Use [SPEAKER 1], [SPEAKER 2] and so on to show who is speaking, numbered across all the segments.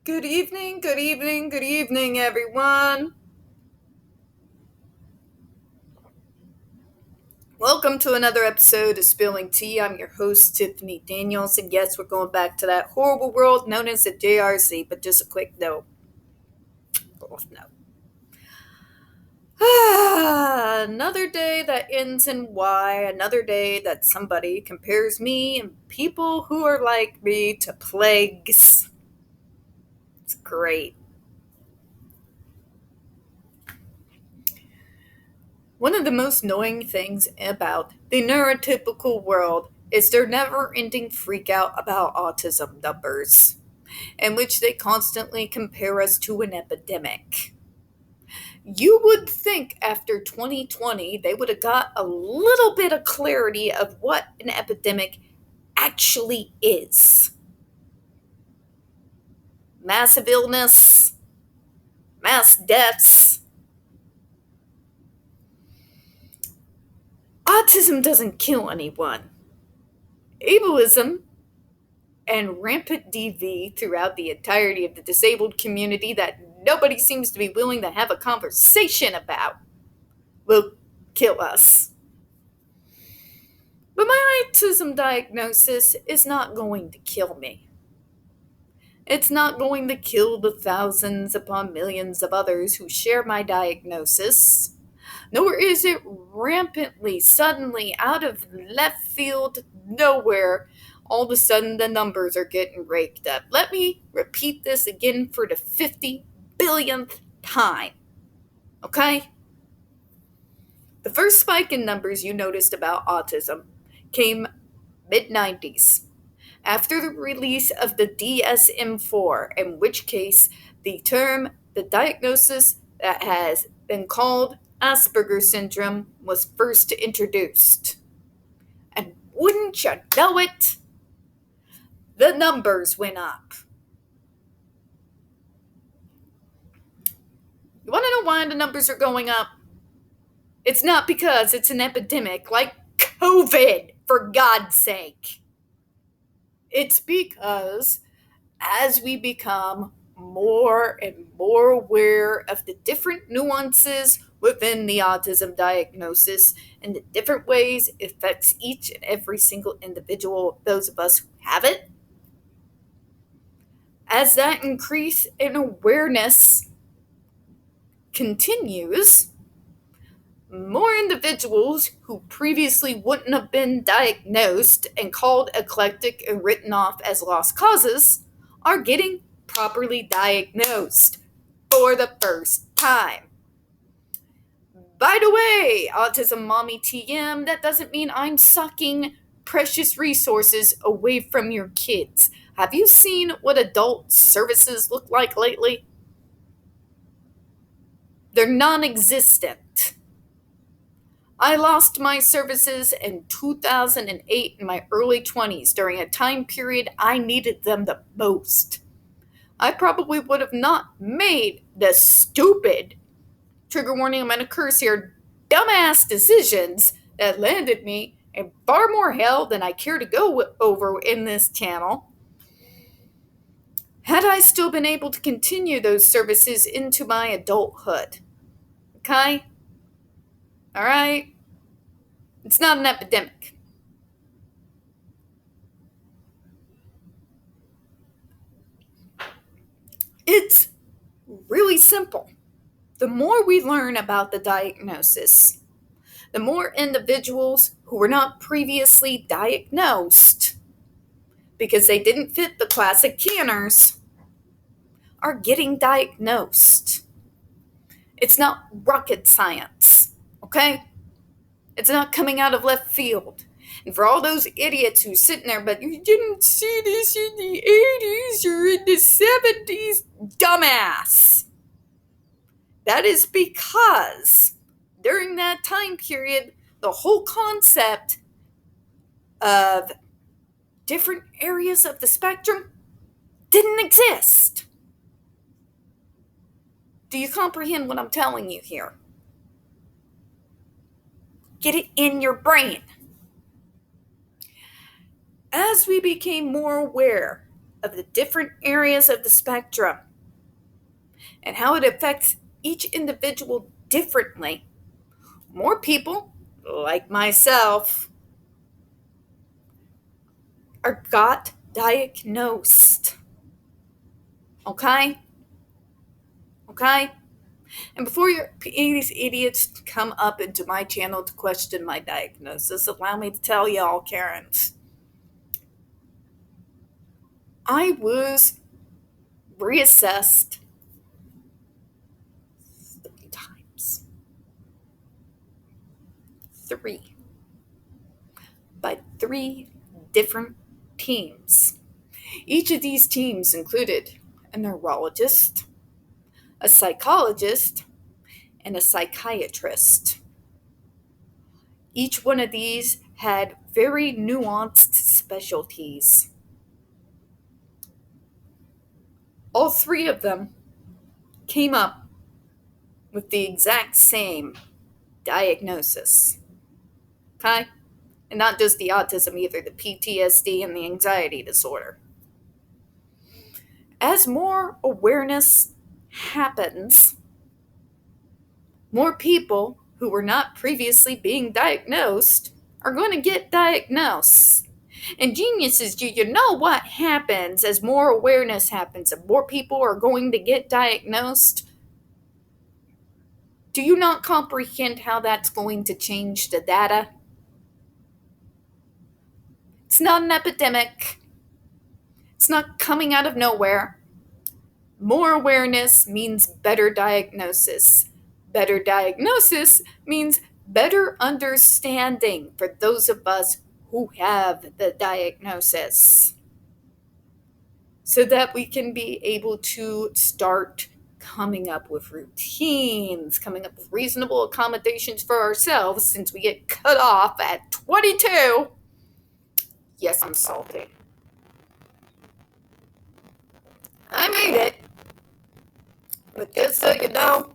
[SPEAKER 1] Good evening, good evening, good evening, everyone. Welcome to another episode of Spilling Tea. I'm your host, Tiffany Daniels, and yes, we're going back to that horrible world known as the JRC, but just a quick note. Another day that ends in Y, another day that somebody compares me and people who are like me to plagues. It's great. One of the most annoying things about the neurotypical world is their never-ending freakout about autism numbers, in which they constantly compare us to an epidemic. You would think after 2020 they would have got a little bit of clarity of what an epidemic actually is. Massive illness, mass deaths. Autism doesn't kill anyone. Ableism and rampant DV throughout the entirety of the disabled community that nobody seems to be willing to have a conversation about will kill us. But my autism diagnosis is not going to kill me. It's not going to kill the thousands upon millions of others who share my diagnosis. Nor is it rampantly, suddenly, out of left field, nowhere, all of a sudden the numbers are getting raked up. Let me repeat this again for the 50 billionth time. Okay? The first spike in numbers you noticed about autism came mid-90s, after the release of the DSM-4, in which case the diagnosis that has been called Asperger's syndrome was first introduced. And wouldn't you know it, the numbers went up. You want to know why the numbers are going up? It's not because it's an epidemic like COVID, for God's sake. It's because as we become more and more aware of the different nuances within the autism diagnosis and the different ways it affects each and every single individual, those of us who have it, as that increase in awareness continues, more individuals who previously wouldn't have been diagnosed and called eclectic and written off as lost causes are getting properly diagnosed for the first time. By the way, Autism Mommy TM, that doesn't mean I'm sucking precious resources away from your kids. Have you seen what adult services look like lately? They're non existent. I lost my services in 2008 in my early 20s during a time period I needed them the most. I probably would have not made the stupid, trigger warning, I'm going to curse here, dumbass decisions that landed me in far more hell than I care to go over in this channel, had I still been able to continue those services into my adulthood. Okay? Alright? It's not an epidemic. It's really simple. The more we learn about the diagnosis, the more individuals who were not previously diagnosed because they didn't fit the classic canners are getting diagnosed. It's not rocket science, okay? It's not coming out of left field. And for all those idiots who's sitting there, but you didn't see this in the 80s or in the 70s, dumbass. That is because during that time period, the whole concept of different areas of the spectrum didn't exist. Do you comprehend what I'm telling you here? Get it in your brain. As we became more aware of the different areas of the spectrum and how it affects each individual differently, more people, like myself, are got diagnosed. Okay? Okay? And before these idiots come up into my channel to question my diagnosis, allow me to tell y'all, Karens, I was reassessed 3 times. 3. By 3 different teams. Each of these teams included a neurologist, a psychologist, and a psychiatrist. Each one of these had very nuanced specialties. All 3 of them came up with the exact same diagnosis. Okay? And not just the autism either, the PTSD and the anxiety disorder. As more awareness happens, more people who were not previously being diagnosed are going to get diagnosed. And geniuses, do you know what happens as more awareness happens and more people are going to get diagnosed? Do you not comprehend how that's going to change the data? It's not an epidemic. It's not coming out of nowhere. More awareness means better diagnosis. Better diagnosis means better understanding for those of us who have the diagnosis, so that we can be able to start coming up with routines, coming up with reasonable accommodations for ourselves since we get cut off at 22. Yes, I'm salty. I made it. But just so you know,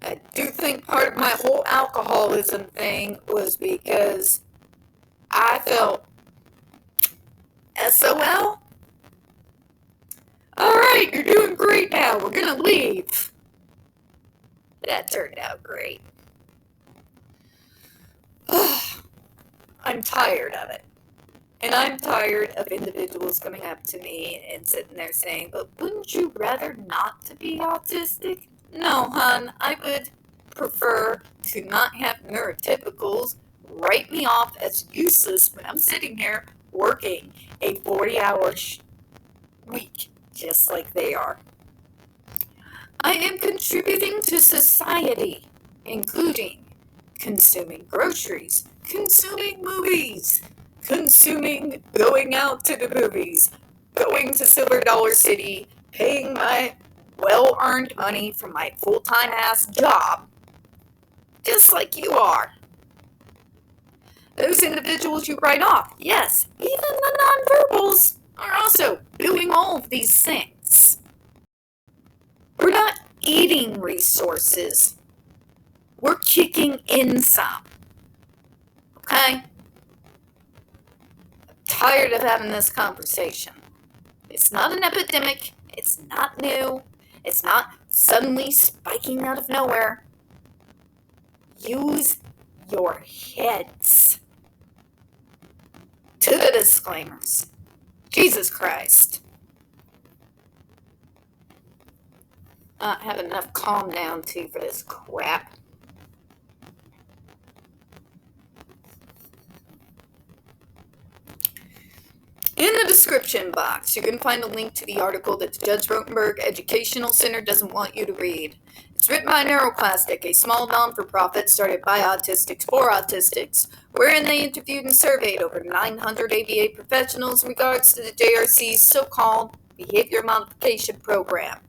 [SPEAKER 1] I do think part of my whole alcoholism thing was because I felt SOL. Alright, you're doing great now. We're gonna leave. That turned out great. I'm tired of it. And I'm tired of individuals coming up to me and sitting there saying, but wouldn't you rather not to be autistic? No, hon, I would prefer to not have neurotypicals write me off as useless when I'm sitting here working a 40-hour week, just like they are. I am contributing to society, including consuming groceries, consuming movies, consuming going out to the movies, going to Silver Dollar City, paying my well-earned money from my full-time ass job, just like you are. Those individuals you write off, yes, even the nonverbals are also doing all of these things. We're not eating resources. We're kicking in some. Okay? Tired of having this conversation. It's not an epidemic. It's not new. It's not suddenly spiking out of nowhere. Use your heads. To the disclaimers. Jesus Christ. Not have enough calm down tea for this crap. In the description box, you can find a link to the article that the Judge Rotenberg Educational Center doesn't want you to read. It's written by NeuroClastic, a small non-for-profit started by autistics for autistics, wherein they interviewed and surveyed over 900 ABA professionals in regards to the JRC's so-called behavior modification program.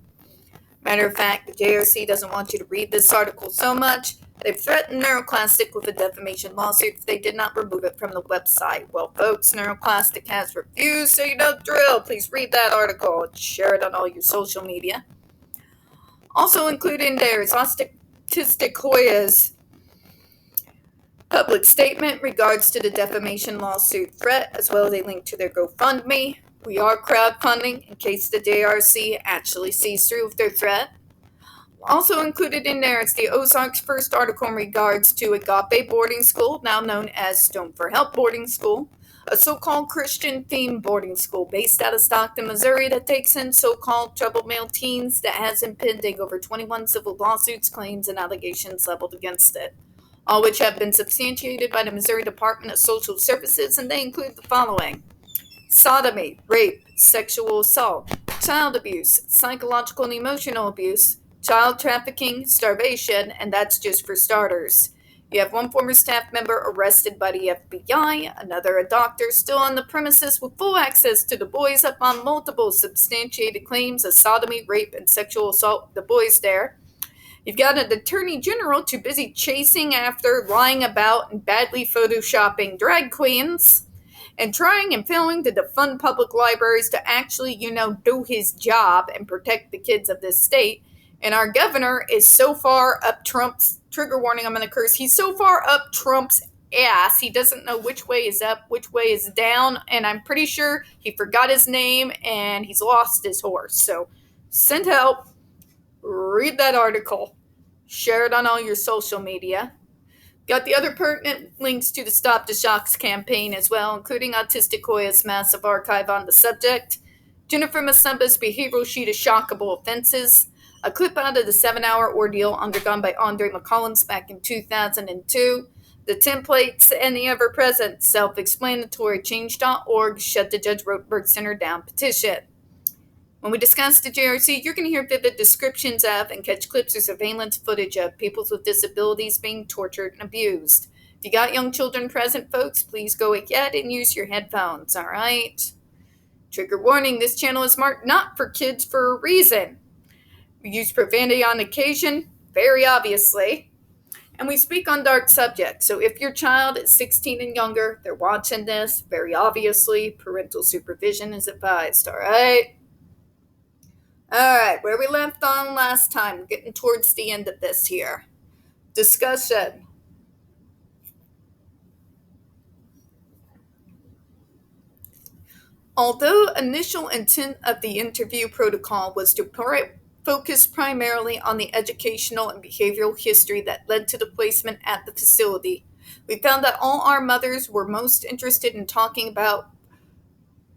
[SPEAKER 1] Matter of fact, the JRC doesn't want you to read this article so much that they've threatened NeuroClastic with a defamation lawsuit if they did not remove it from the website. Well, folks, NeuroClastic has refused, so you know the drill. Please read that article and share it on all your social media. Also included in there is Autistic Hoya's Public statement regards to the defamation lawsuit threat, as well as a link to their GoFundMe. We are crowdfunding in case the JRC actually sees through with their threat. Also included in there is the Ozarks' first article in regards to Agape Boarding School, now known as Stone for Help Boarding School, a so-called Christian-themed boarding school based out of Stockton, Missouri that takes in so-called troubled male teens that has impending over 21 civil lawsuits, claims, and allegations leveled against it, all which have been substantiated by the Missouri Department of Social Services, and they include the following: sodomy, rape, sexual assault, child abuse, psychological and emotional abuse, child trafficking, starvation, and that's just for starters. You have one former staff member arrested by the FBI, another a doctor still on the premises with full access to the boys up on multiple substantiated claims of sodomy, rape, and sexual assault with the boys there. You've got an attorney general too busy chasing after, lying about, and badly photoshopping drag queens, and trying and failing to defund public libraries to actually, do his job and protect the kids of this state. And our governor is so far up Trump's, trigger warning, I'm going to curse, he's so far up Trump's ass, he doesn't know which way is up, which way is down, and I'm pretty sure he forgot his name and he's lost his horse. So send help, read that article, share it on all your social media. Got the other pertinent links to the Stop the Shocks campaign as well, including Autistic Hoya's massive archive on the subject, Jennifer Masumba's behavioral sheet of shockable offenses, a clip out of the 7-hour ordeal undergone by Andre McCollins back in 2002, the templates, and the ever-present self-explanatory Change.org Shut the Judge Rotenberg Center Down petition. When we discuss the JRC, you're going to hear vivid descriptions of and catch clips or surveillance footage of people with disabilities being tortured and abused. If you got young children present, folks, please go ahead and use your headphones, all right? Trigger warning, this channel is marked not for kids for a reason. We use profanity on occasion, very obviously, and we speak on dark subjects. So if your child is 16 and younger, they're watching this, very obviously, parental supervision is advised, all right? All right, where we left on last time, getting towards the end of this here. Discussion. Although initial intent of the interview protocol was to focus primarily on the educational and behavioral history that led to the placement at the facility, we found that all our mothers were most interested in talking about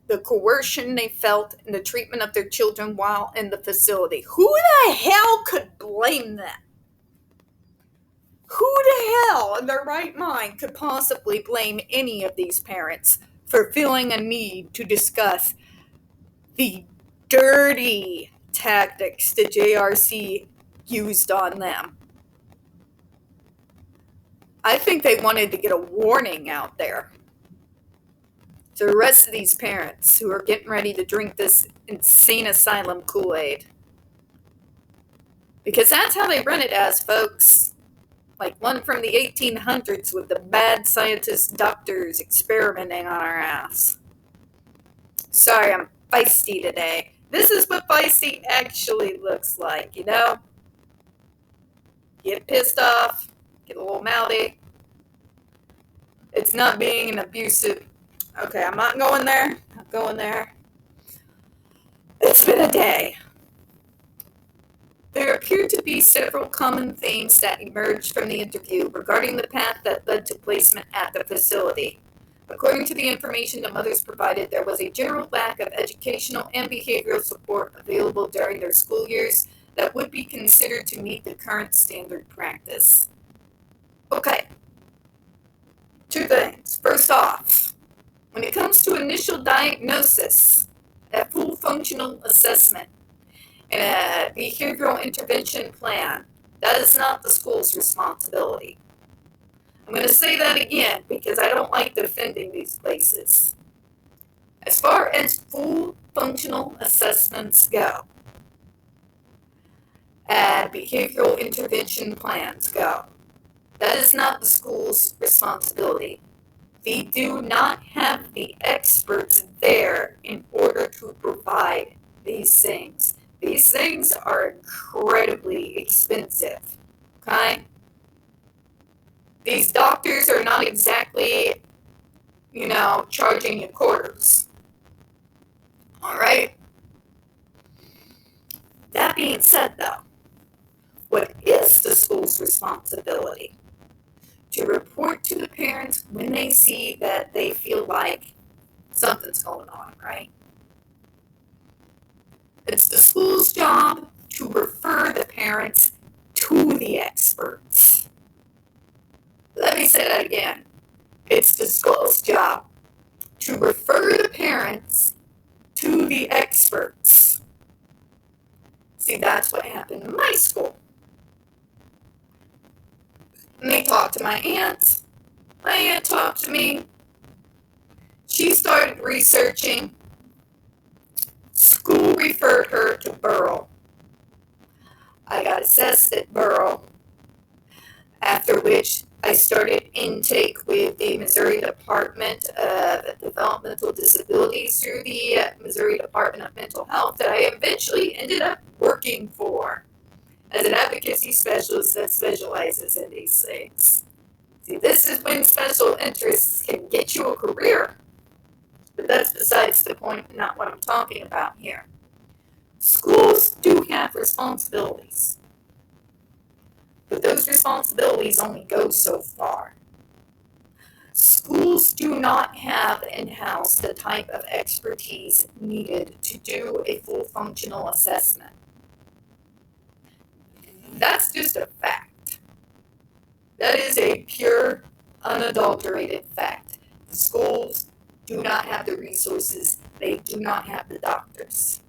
[SPEAKER 1] the coercion they felt in the treatment of their children while in the facility. Who the hell could blame them? Who the hell in their right mind could possibly blame any of these parents for feeling a need to discuss the dirty tactics the JRC used on them? I think they wanted to get a warning out there to the rest of these parents who are getting ready to drink this insane asylum Kool-Aid. Because that's how they run it as, folks. Like one from the 1800s with the mad scientist doctors experimenting on our ass. Sorry, I'm feisty today. This is what feisty actually looks like, you know? Get pissed off, get a little mouthy. It's not being an abusive... Okay, I'm not going there. Not going there. It's been a day. There appeared to be several common themes that emerged from the interview regarding the path that led to placement at the facility. According to the information the mothers provided, there was a general lack of educational and behavioral support available during their school years that would be considered to meet the current standard practice. Okay. Two things. First off, when it comes to initial diagnosis, a full functional assessment, and a behavioral intervention plan, that is not the school's responsibility. I'm going to say that again because I don't like defending these places. As far as full functional assessments go, and behavioral intervention plans go, that is not the school's responsibility. They do not have the experts there in order to provide these things. These things are incredibly expensive, okay? These doctors are not exactly, charging you quarters. All right? That being said, though, what is the school's responsibility? To report to the parents when they see that they feel like something's going on, right? It's the school's job to refer the parents to the experts. Let me say that again. It's the school's job to refer the parents to the experts. See, that's what happened in my school. And they talked to my aunt. My aunt talked to me. She started researching. School referred her to Burrell. I got assessed at Burrell, after which I started intake with the Missouri Department of Developmental Disabilities through the Missouri Department of Mental Health that I eventually ended up working for as an advocacy specialist that specializes in these things. See, this is when special interests can get you a career, but that's besides the point, not what I'm talking about here. Schools do have responsibilities, but those responsibilities only go so far. Schools do not have in-house the type of expertise needed to do a full functional assessment. That's just a fact. That is a pure, unadulterated fact. The schools do not have the resources. They do not have the doctors.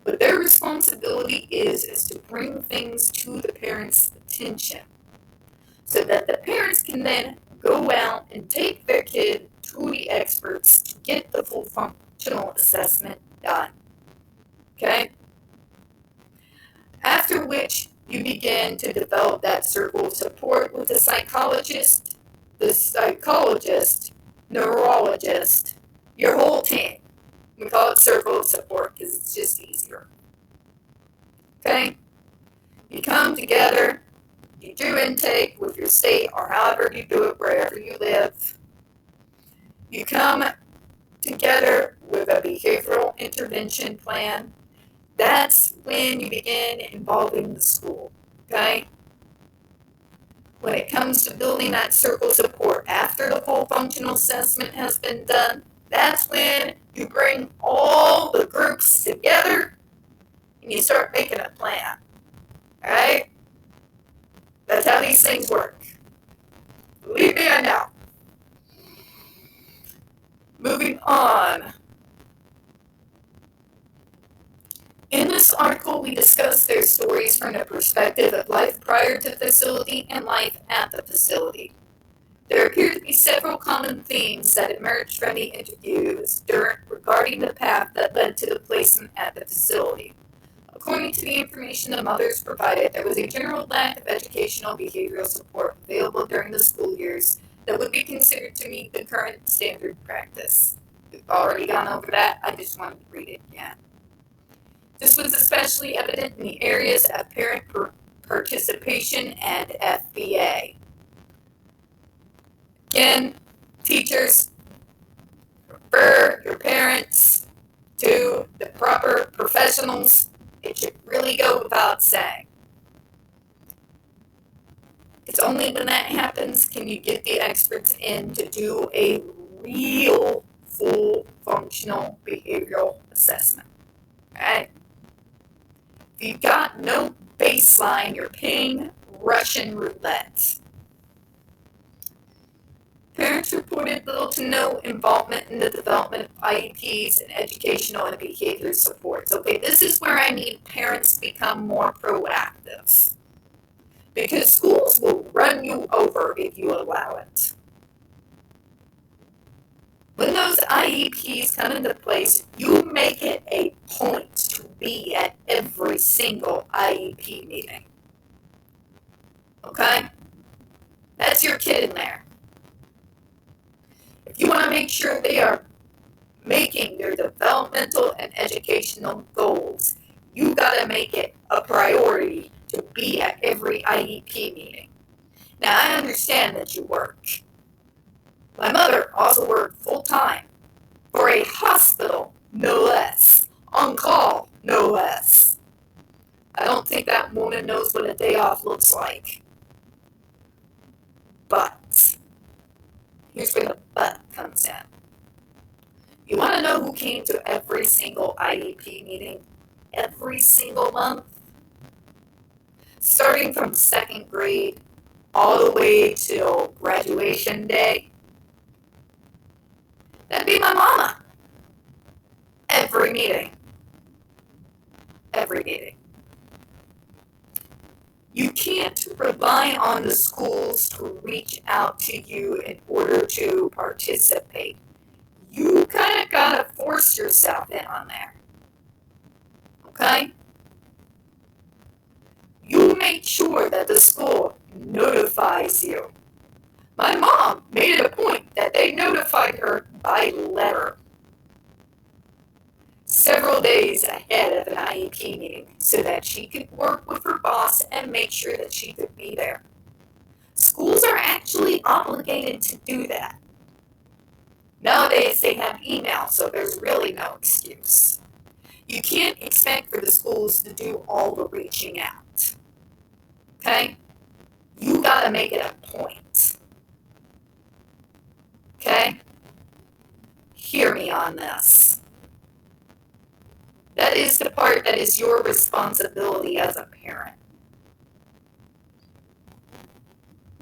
[SPEAKER 1] But their responsibility is to bring things to the parents' attention so that the parents can then go out and take their kid to the experts to get the full functional assessment done. Okay? After which you begin to develop that circle of support with the psychologist, neurologist, your whole team. We call it circle of support because it's just easier. Okay? You come together, you do intake with your state or however you do it wherever you live. You come together with a behavioral intervention plan. That's when you begin involving the school. Okay? When it comes to building that circle support after the full functional assessment has been done, that's when you bring all the groups together and you start making a plan. Alright? That's how these things work. Believe me, I know. Moving on. In this article, we discuss their stories from the perspective of life prior to the facility and life at the facility. There appear to be several common themes that emerged from the interviews regarding the path that led to the placement at the facility. According to the information the mothers provided, there was a general lack of educational behavioral support available during the school years that would be considered to meet the current standard practice. We've already gone over that. I just wanted to read it again. This was especially evident in the areas of parent participation and FBA. Again, teachers, refer your parents to the proper professionals. It should really go without saying. It's only when that happens can you get the experts in to do a real full functional behavioral assessment. Alright? If you've got no baseline, you're paying Russian roulette. Parents reported little to no involvement in the development of IEPs and educational and behavior supports. Okay, this is where I need parents to become more proactive. Because schools will run you over if you allow it. When those IEPs come into place, you make it a point to be at every single IEP meeting. Okay? That's your kid in there. If you want to make sure they are making their developmental and educational goals, you got to make it a priority to be at every IEP meeting. Now, I understand that you work. My mother also worked full-time for a hospital, no less. On call, no less. I don't think that woman knows what a day off looks like. But, here's where the but comes in. You want to know who came to every single IEP meeting? Every single month? Starting from second grade all the way till graduation day? That'd be my mama. Every meeting. Every meeting. You can't rely on the schools to reach out to you in order to participate. You kind of gotta force yourself in on there. Okay? You make sure that the school notifies you. My mom made it a point that they notified her by letter several days ahead of an IEP meeting so that she could work with her boss and make sure that she could be there. Schools are actually obligated to do that. Nowadays they have email, so there's really no excuse. You can't expect for the schools to do all the reaching out. Okay? You gotta make it a point. Okay? Hear me on this. That is the part that is your responsibility as a parent.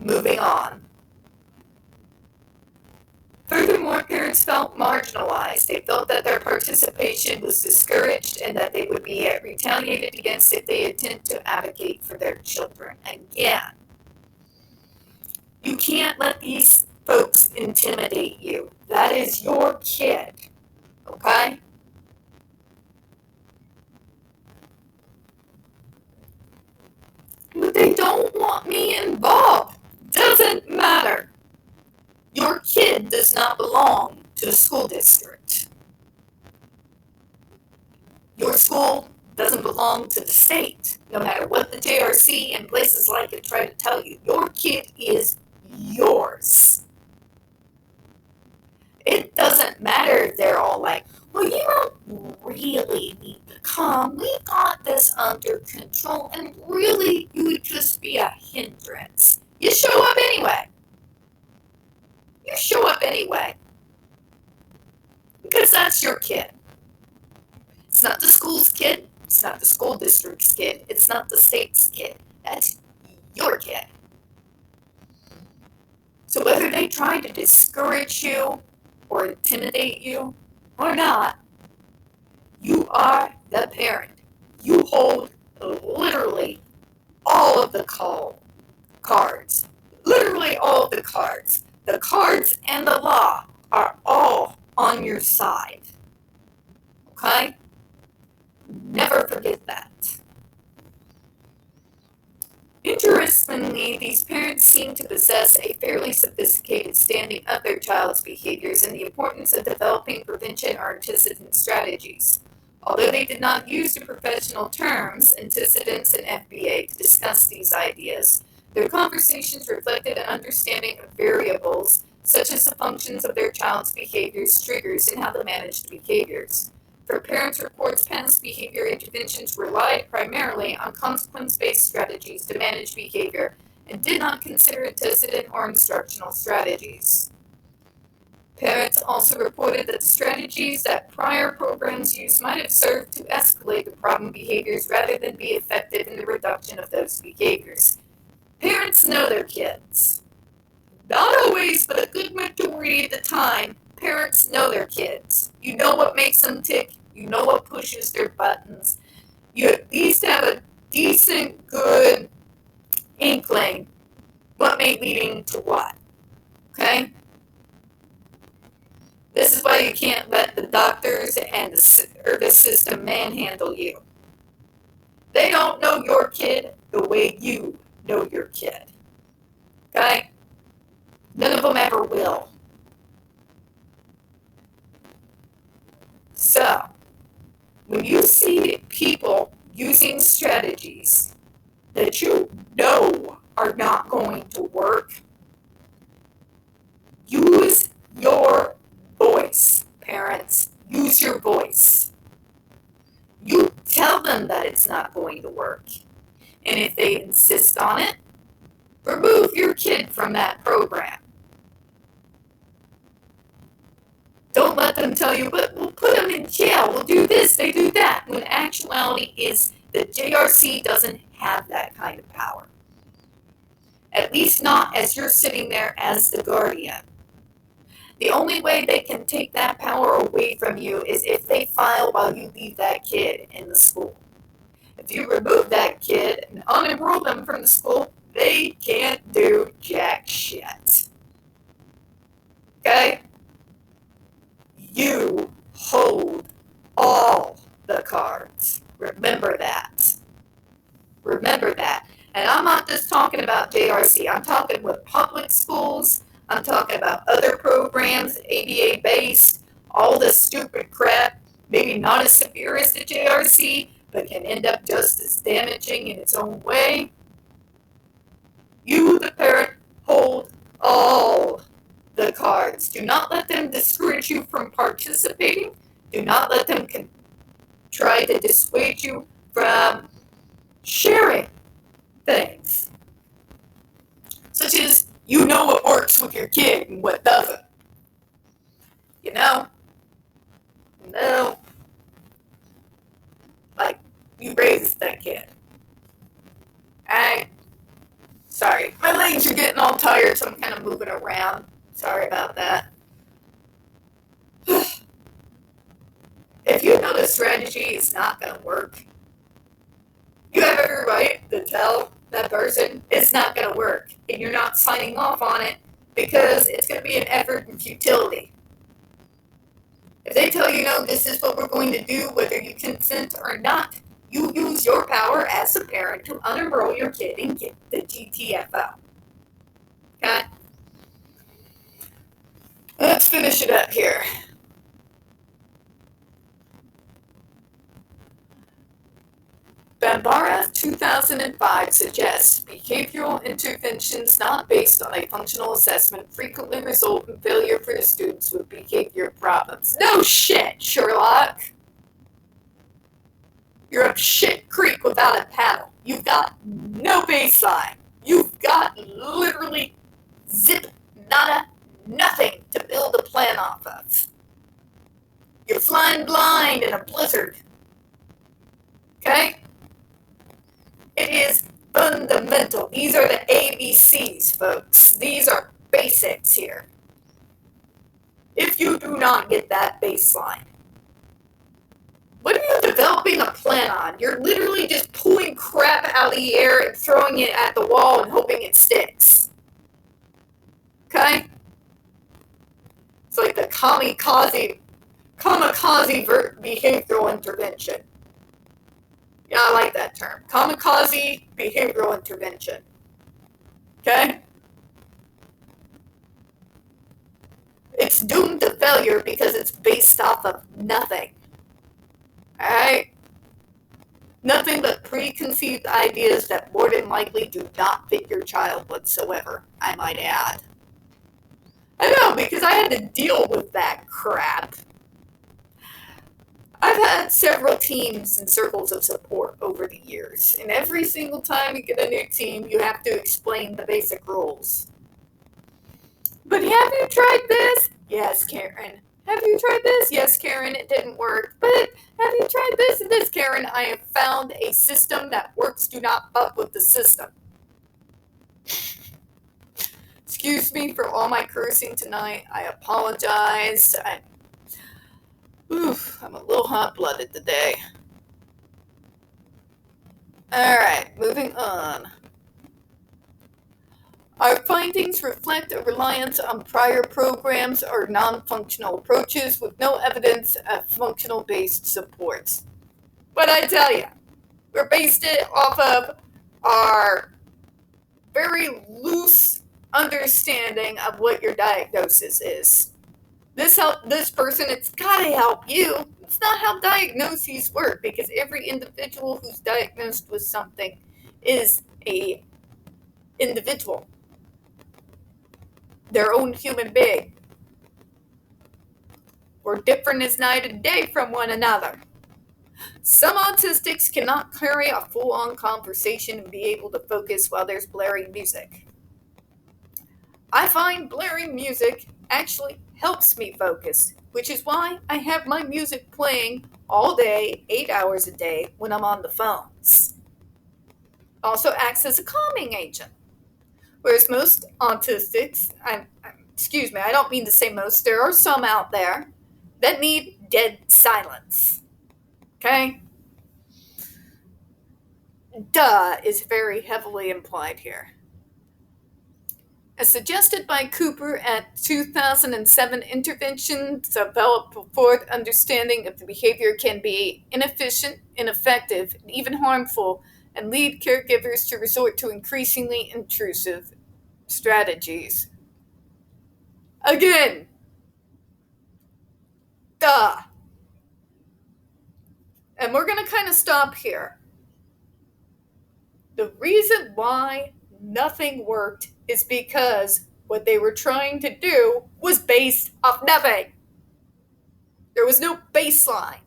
[SPEAKER 1] Moving on. Furthermore, parents felt marginalized. They felt that their participation was discouraged and that they would be retaliated against if they attempt to advocate for their children. Again, you can't let these folks intimidate you. That is your kid. Okay? But they don't want me involved. Doesn't matter. Your kid does not belong to the school district. Your school doesn't belong to the state. No matter what the JRC and places like it try to tell you, your kid is yours. It doesn't matter if they're all like, well, you don't really need to come. We got this under control, and really, you would just be a hindrance. You show up anyway. You show up anyway. Because that's your kid. It's not the school's kid. It's not the school district's kid. It's not the state's kid. That's your kid. So whether they try to discourage you or intimidate you or not, you are the parent. You hold literally all of the cards. Literally all of the cards. The cards and the law are all on your side. Okay? Never forget that. Interestingly, these parents seem to possess a fairly sophisticated standing of their child's behaviors and the importance of developing prevention or antecedent strategies. Although they did not use the professional terms, antecedents and FBA, to discuss these ideas, their conversations reflected an understanding of variables such as the functions of their child's behaviors, triggers, and how to manage the behaviors. For parents' reports, past behavior interventions relied primarily on consequence-based strategies to manage behavior and did not consider antecedent or instructional strategies. Parents also reported that the strategies that prior programs used might have served to escalate the problem behaviors rather than be effective in the reduction of those behaviors. Parents know their kids. Not always, but a good majority of the time, parents know their kids. You know what makes them tick. You know what pushes their buttons. You at least have a decent, good inkling what may lead into what. Okay? This is why you can't let the doctors and the system manhandle you. They don't know your kid the way you know your kid. Okay? None of them ever will. So, when you see people using strategies that you know are not going to work, use your voice, parents. Use your voice. You tell them that it's not going to work. And if they insist on it, remove your kid from that program. Don't let them tell you, but we'll put them in jail, we'll do this, they do that. When actuality is that JRC doesn't have that kind of power. At least not as you're sitting there as the guardian. The only way they can take that power away from you is if they file while you leave that kid in the school. If you remove that kid and unenroll them from the school, they can't do jack shit. Okay? You hold all the cards. Remember that. Remember that. And I'm not just talking about JRC. I'm talking with public schools. I'm talking about other programs, ABA-based, all this stupid crap. Maybe not as severe as the JRC, but can end up just as damaging in its own way. You, the parent, hold all the cards. Do not let them discourage you from participating. Do not let them try to dissuade you from sharing things. Such as, you know what works with your kid and what doesn't. You know? No. Like, you raised that kid. Alright? Sorry. My legs are getting all tired, so I'm kind of moving around. Sorry about that. If you know the strategy is not going to work, you have every right to tell that person it's not going to work, and you're not signing off on it because it's going to be an effort and futility. If they tell you, no, this is what we're going to do, whether you consent or not, you use your power as a parent to unenroll your kid and get the GTFO. Okay? Let's finish it up here. Bambara 2005 suggests behavioral interventions not based on a functional assessment frequently result in failure for the students with behavior problems. No shit, Sherlock! You're up shit creek without a paddle. You've got no baseline. You've got literally zip, nada, nothing to build a plan off of. You're flying blind in a blizzard. Okay? It is fundamental. These are the ABCs, folks. These are basics here. If you do not get that baseline, what are you developing a plan on? You're literally just pulling crap out of the air and throwing it at the wall and hoping it sticks. Okay? It's like the kamikaze behavioral intervention. Yeah, I like that term. Kamikaze behavioral intervention. Okay? It's doomed to failure because it's based off of nothing. Alright? Nothing but preconceived ideas that more than likely do not fit your child whatsoever, I might add. I know, because I had to deal with that crap. I've had several teams and circles of support over the years, and every single time you get a new team, you have to explain the basic rules. But have you tried this? Yes, Karen. Have you tried this? Yes, Karen, it didn't work. But have you tried this and this, Karen? I have found a system that works. Do not fuck with the system. Excuse me for all my cursing tonight. I apologize. I'm a little hot-blooded today. Alright, moving on. Our findings reflect a reliance on prior programs or non-functional approaches with no evidence of functional-based supports. But I tell you, we're based it off of our very loose understanding of what your diagnosis is. This person, it's got to help you. It's not how diagnoses work, because every individual who's diagnosed with something is a individual, their own human being. We're different as night and day from one another. Some autistics cannot carry a full-on conversation and be able to focus while there's blaring music. I find blaring music actually helps me focus, which is why I have my music playing all day, 8 hours a day when I'm on the phones. Also acts as a calming agent. Whereas most autistics, I don't mean to say most, there are some out there that need dead silence. Okay? Duh is very heavily implied here. As suggested by Cooper at 2007, interventions develop before understanding of the behavior can be inefficient, ineffective, and even harmful, and lead caregivers to resort to increasingly intrusive strategies. Again, duh. And we're going to kind of stop here. The reason why nothing worked is because what they were trying to do was based off nothing. There was no baseline.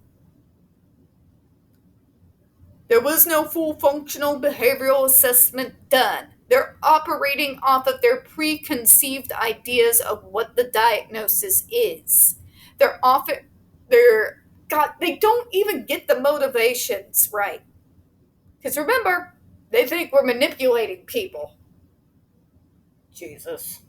[SPEAKER 1] There was no full functional behavioral assessment done. They're operating off of their preconceived ideas of what the diagnosis is. They don't even get the motivations right. Because remember, they think we're manipulating people. Jesus.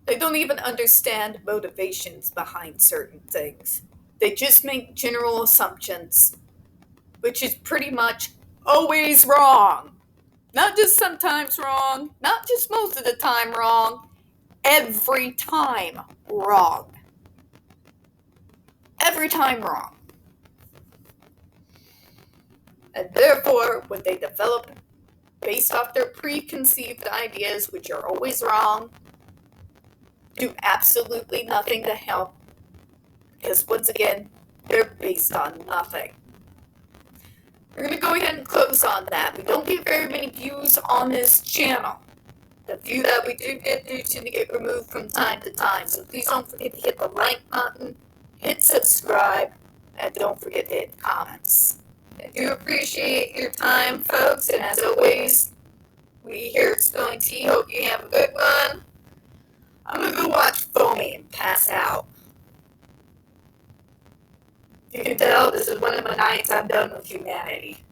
[SPEAKER 1] They don't even understand motivations behind certain things. They just make general assumptions, which is pretty much always wrong. Not just sometimes wrong, not just most of the time wrong, every time wrong. Every time wrong. And therefore, what they develop based off their preconceived ideas, which are always wrong, do absolutely nothing to help. Because once again, they're based on nothing. We're going to go ahead and close on that. We don't get very many views on this channel. The few that we do get tend to get removed from time to time. So please don't forget to hit the like button, hit subscribe, and don't forget to hit comments. I do appreciate your time, folks, and as always, we here at Spilling Tea hope you have a good one. I'm going to go watch Foamy and pass out. You can tell this is one of the nights I'm done with humanity.